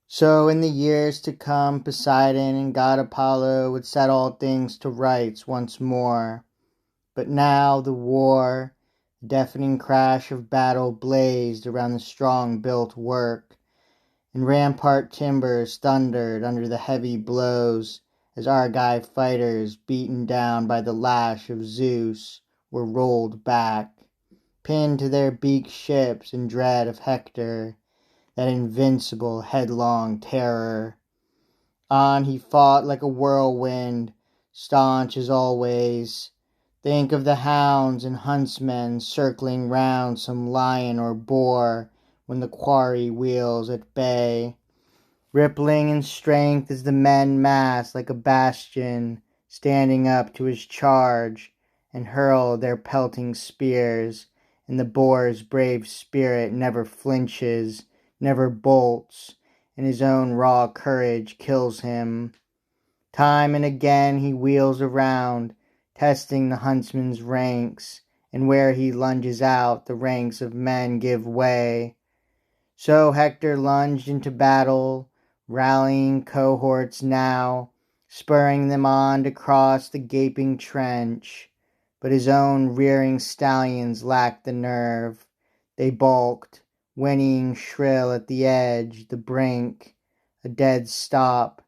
So in the years to come, Poseidon and god Apollo would set all things to rights once more. But now the war, the deafening crash of battle blazed around the strong-built work, and rampart timbers thundered under the heavy blows as Argive fighters, beaten down by the lash of Zeus, were rolled back, pinned to their beaked ships in dread of Hector, that invincible headlong terror. On he fought like a whirlwind, staunch as always. Think of the hounds and huntsmen circling round some lion or boar when the quarry wheels at bay. Rippling in strength as the men mass like a bastion, standing up to his charge, and hurl their pelting spears, and the boar's brave spirit never flinches, never bolts, and his own raw courage kills him. Time and again he wheels around, testing the huntsman's ranks, and where he lunges out, the ranks of men give way. So Hector lunged into battle, rallying cohorts now, spurring them on to cross the gaping trench. But his own rearing stallions lacked the nerve. They balked, whinnying shrill at the edge, the brink, a dead stop,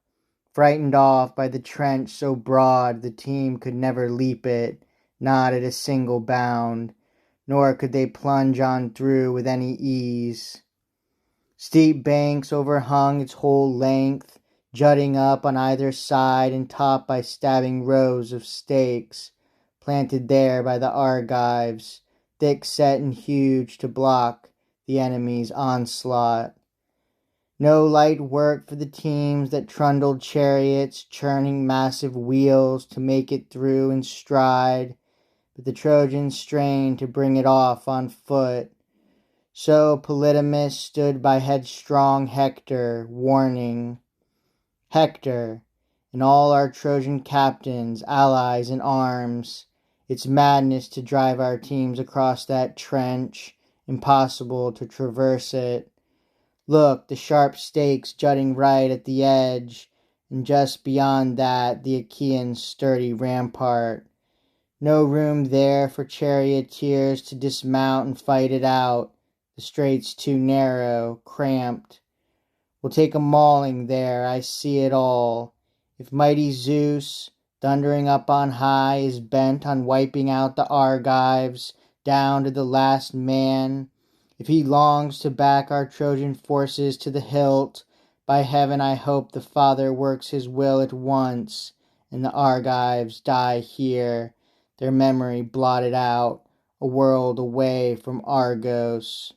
frightened off by the trench so broad the team could never leap it, not at a single bound, nor could they plunge on through with any ease. Steep banks overhung its whole length, jutting up on either side and topped by stabbing rows of stakes, planted there by the Argives, thick set and huge to block the enemy's onslaught. No light work for the teams that trundled chariots, churning massive wheels to make it through in stride, but the Trojans strained to bring it off on foot. So Polydamas stood by headstrong Hector, warning, Hector, and all our Trojan captains, allies in arms, it's madness to drive our teams across that trench, impossible to traverse it. Look, the sharp stakes jutting right at the edge, and just beyond that the Achaeans' sturdy rampart. No room there for charioteers to dismount and fight it out. The strait's too narrow, cramped. We'll take a mauling there, I see it all. If mighty Zeus, thundering up on high, is bent on wiping out the Argives, down to the last man, if he longs to back our Trojan forces to the hilt, by heaven I hope the Father works his will at once, and the Argives die here, their memory blotted out, a world away from Argos.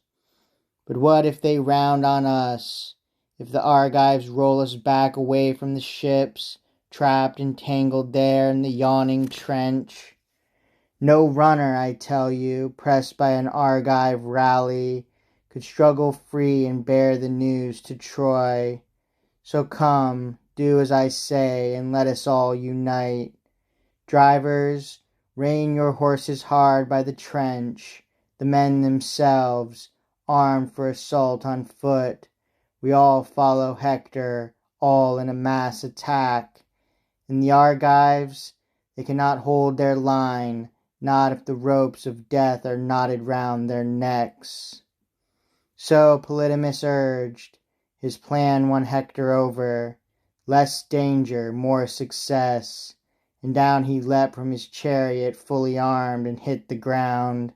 But what if they round on us? If the Argives roll us back away from the ships, trapped and tangled there in the yawning trench? No runner, I tell you, pressed by an Argive rally, could struggle free and bear the news to Troy. So come, do as I say, and let us all unite. Drivers, rein your horses hard by the trench, the men themselves, armed for assault on foot. We all follow Hector, all in a mass attack. And the Argives, they cannot hold their line, not if the ropes of death are knotted round their necks. So Polydamas urged. His plan won Hector over. Less danger, more success. And down he leapt from his chariot fully armed and hit the ground.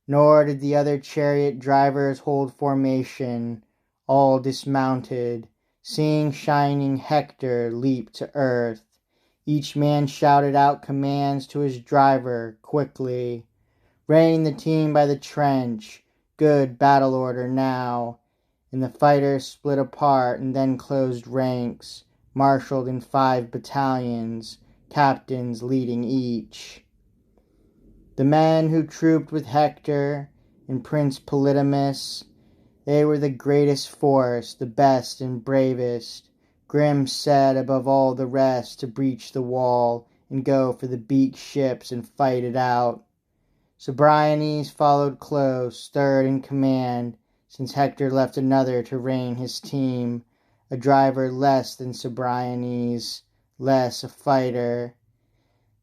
Nor did the other chariot drivers hold formation, all dismounted, seeing shining Hector leap to earth. Each man shouted out commands to his driver, quickly. Rein the team by the trench, good battle order now. And the fighters split apart and then closed ranks, marshaled in 5 battalions, captains leading each. The men who trooped with Hector and Prince Polydamas, they were the greatest force, the best and bravest, grim set above all the rest to breach the wall and go for the beaked ships and fight it out. So Briones followed close, third in command, since Hector left another to rein his team, a driver less than Cebriones, less a fighter.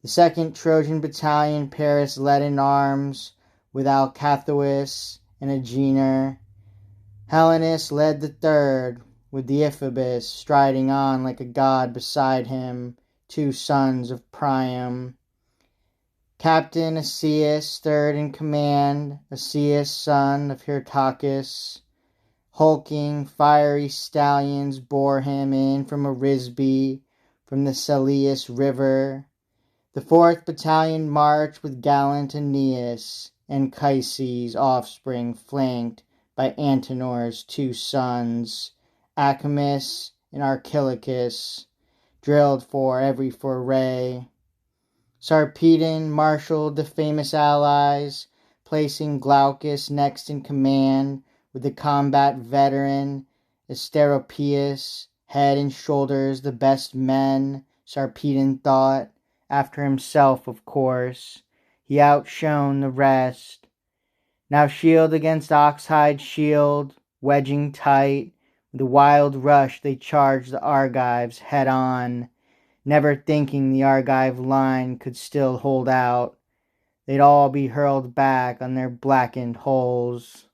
The 2nd Trojan Battalion Paris led in arms, with Alcathous and Agenor. Helenus led the 3rd, with Deiphobus striding on like a god beside him, 2 sons of Priam. Captain Asius, 3rd in command, Asius, son of Hyrtacus. Hulking, fiery stallions bore him in from Arisbe, from the Selleis River. The 4th Battalion marched with gallant Aeneas, Anchises' offspring, flanked by Antenor's 2 sons, Acamas and Archilochus, drilled for every foray. Sarpedon marshaled the famous allies, placing Glaucus next in command, with the combat veteran Asteropaeus, head and shoulders the best men, Sarpedon thought, after himself of course. He outshone the rest. Now shield against ox-hide shield, wedging tight, with a wild rush they charged the Argives head on, never thinking the Argive line could still hold out. They'd all be hurled back on their blackened hulls.